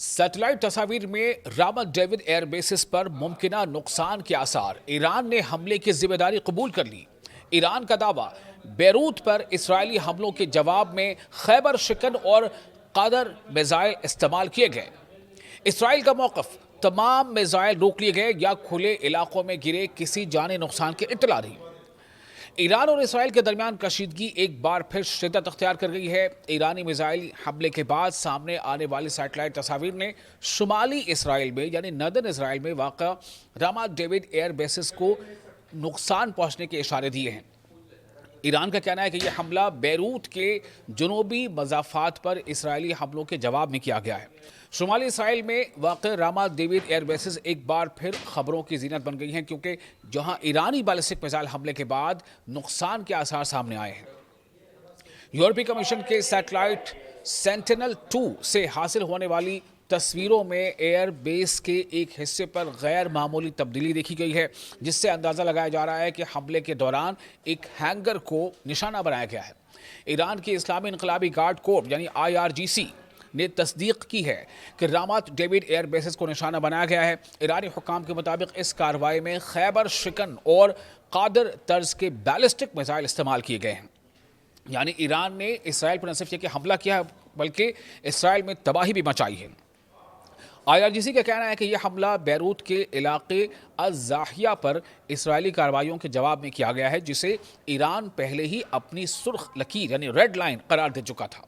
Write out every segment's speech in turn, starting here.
Satellite تصاویر میں رامت David year bases پر ممکنہ نقصان کے آثار، ایران نے حملے کی ذمہ داری قبول کر لی۔ ایران کا دعویٰ، بیروت پر اسرائیلی حملوں کے جواب میں خیبر شکن اور قادر میزائل استعمال کیے گئے۔ اسرائیل کا موقف، تمام میزائل روک لیے گئے یا کھلے علاقوں میں گرے، کسی جانی نقصان کی اطلاع نہیں۔ ایران اور اسرائیل کے درمیان کشیدگی ایک بار پھر شدت اختیار کر گئی ہے۔ ایرانی میزائل حملے کے بعد سامنے آنے والی سیٹلائٹ تصاویر نے شمالی اسرائیل میں یعنی نردن اسرائیل میں واقع رامت ڈیوڈ ایئر بیسز کو نقصان پہنچنے کے اشارے دیے ہیں۔ ایران کا کہنا ہے کہ یہ حملہ بیروت کے جنوبی مضافات پر اسرائیلی حملوں کے جواب میں کیا گیا ہے۔ شمالی اسرائیل میں واقع رامت ڈیوڈ ایئر بیسز ایک بار پھر خبروں کی زینت بن گئی ہیں، کیونکہ جہاں ایرانی بیلسٹک میزائل حملے کے بعد نقصان کے آثار سامنے آئے ہیں۔ یورپی کمیشن کے سیٹلائٹ سینٹینل-2 سے حاصل ہونے والی تصویروں میں ایئر بیس کے ایک حصے پر غیر معمولی تبدیلی دیکھی گئی ہے، جس سے اندازہ لگایا جا رہا ہے کہ حملے کے دوران ایک ہینگر کو نشانہ بنایا گیا ہے۔ ایران کی اسلامی انقلابی گارڈ کورپ یعنی IRGC نے تصدیق کی ہے کہ رامت ڈیوڈ ایئر بیسز کو نشانہ بنایا گیا ہے۔ ایرانی حکام کے مطابق اس کارروائی میں خیبر شکن اور قادر طرز کے بیلسٹک میزائل استعمال کیے گئے ہیں۔ یعنی ایران نے اسرائیل پر نہ صرف یہ کہ حملہ کیا ہے بلکہ اسرائیل میں تباہی بھی مچائی ہے۔ IRGC کا کہنا ہے کہ یہ حملہ بیروت کے علاقے الزاحیہ پر اسرائیلی کارروائیوں کے جواب میں کیا گیا ہے، جسے ایران پہلے ہی اپنی سرخ لکیر یعنی ریڈ لائن قرار دے چکا تھا۔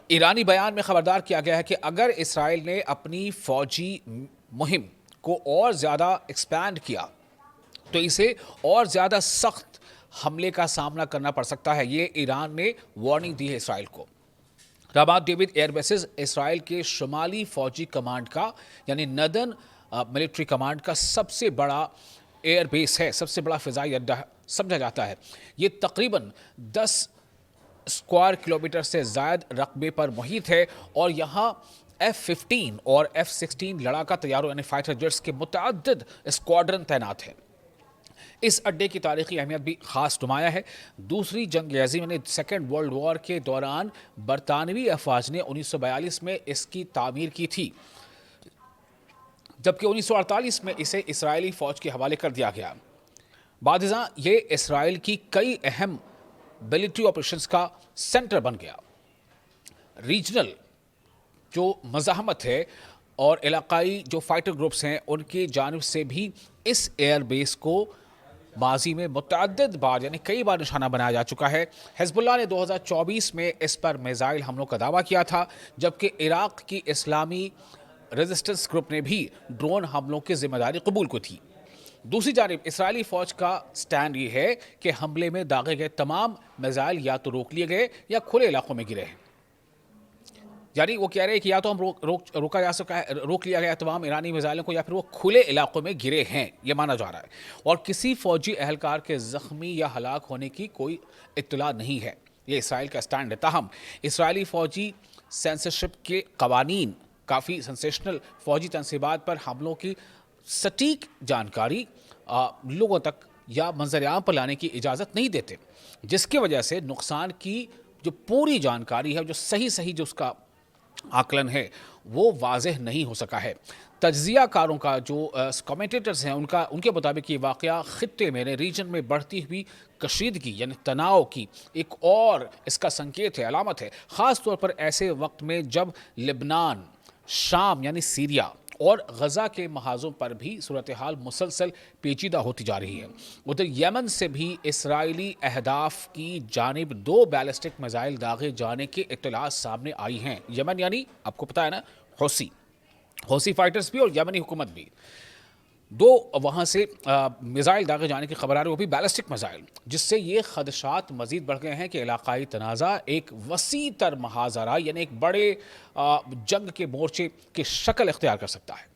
ایرانی بیان میں خبردار کیا گیا ہے کہ اگر اسرائیل نے اپنی فوجی مہم کو اور زیادہ ایکسپینڈ کیا تو اسے اور زیادہ سخت حملے کا سامنا کرنا پڑ سکتا ہے۔ یہ ایران نے وارننگ دی ہے اسرائیل کو۔ رامت ڈیوڈ ایئر بیسز اسرائیل کے شمالی فوجی کمانڈ کا یعنی نردن ملٹری کمانڈ کا سب سے بڑا ایئر بیس ہے، سب سے بڑا فضائی اڈہ سمجھا جاتا ہے۔ یہ تقریباً 10 اسکوائر کلومیٹر سے زائد رقبے پر محیط ہے اور یہاں F-15 اور F-16 لڑاکا طیاروں یعنی فائٹر جیٹس کے متعدد اسکواڈرن تعینات ہیں۔ اس اڈے کی تاریخی اہمیت بھی خاص نمایاں ہے۔ دوسری جنگ عظیم یعنی سیکنڈ ورلڈ وار کے دوران برطانوی افواج نے 1942 میں اس کی تعمیر کی تھی، جبکہ 1948 میں اسے اسرائیلی فوج کے حوالے کر دیا گیا۔ بعد ازاں یہ اسرائیل کی کئی اہم ملٹری آپریشنز کا سینٹر بن گیا۔ ریجنل جو مزاحمت ہے اور علاقائی جو فائٹر گروپس ہیں ان کی جانب سے بھی اس ایئر بیس کو ماضی میں متعدد بار یعنی کئی بار نشانہ بنایا جا چکا ہے۔ حزب اللہ نے 2024 میں اس پر میزائل حملوں کا دعویٰ کیا تھا، جبکہ عراق کی اسلامی ریزسٹنس گروپ نے بھی ڈرون حملوں کی ذمہ داری قبول کی تھی۔ دوسری جانب اسرائیلی فوج کا سٹینڈ یہ ہے کہ حملے میں داغے گئے تمام میزائل یا تو روک لیے گئے یا کھلے علاقوں میں گرے ہیں۔ یعنی وہ کہہ رہے ہیں کہ یا تو ہم روک لیا گیا تمام ایرانی میزائلوں کو یا پھر وہ کھلے علاقوں میں گرے ہیں، یہ مانا جا رہا ہے، اور کسی فوجی اہلکار کے زخمی یا ہلاک ہونے کی کوئی اطلاع نہیں ہے۔ یہ اسرائیل کا سٹینڈ ہے۔ تاہم اسرائیلی فوجی سینسرشپ کے قوانین کافی سنسیشنل فوجی تنصیبات پر حملوں کی سٹیک جانکاری لوگوں تک یا منظر عام پر لانے کی اجازت نہیں دیتے، جس کی وجہ سے نقصان کی جو پوری جانکاری ہے، جو صحیح جو اس کا آکلن ہے، وہ واضح نہیں ہو سکا ہے۔ تجزیہ کاروں کا جو کمنٹیٹرز ہیں ان کے مطابق یہ واقعہ خطے میں ریجن میں بڑھتی ہوئی کشیدگی یعنی تناؤ کی ایک اور اس کا سنکیت ہے، علامت ہے، خاص طور پر ایسے وقت میں جب لبنان، شام یعنی سیریا اور غزہ کے محاذوں پر بھی صورتحال مسلسل پیچیدہ ہوتی جا رہی ہے۔ ادھر یمن سے بھی اسرائیلی اہداف کی جانب 2 بیلسٹک میزائل داغے جانے کی اطلاعات سامنے آئی ہیں۔ یمن یعنی آپ کو پتا ہے نا، حوثی فائٹرز بھی اور یمنی حکومت بھی، 2 وہاں سے میزائل داغے جانے کی خبر آ رہی ہے، وہ بھی بیلسٹک میزائل، جس سے یہ خدشات مزید بڑھ گئے ہیں کہ علاقائی تنازع ایک وسیع تر محاذ آرائی یعنی ایک بڑے جنگ کے مورچے کی شکل اختیار کر سکتا ہے۔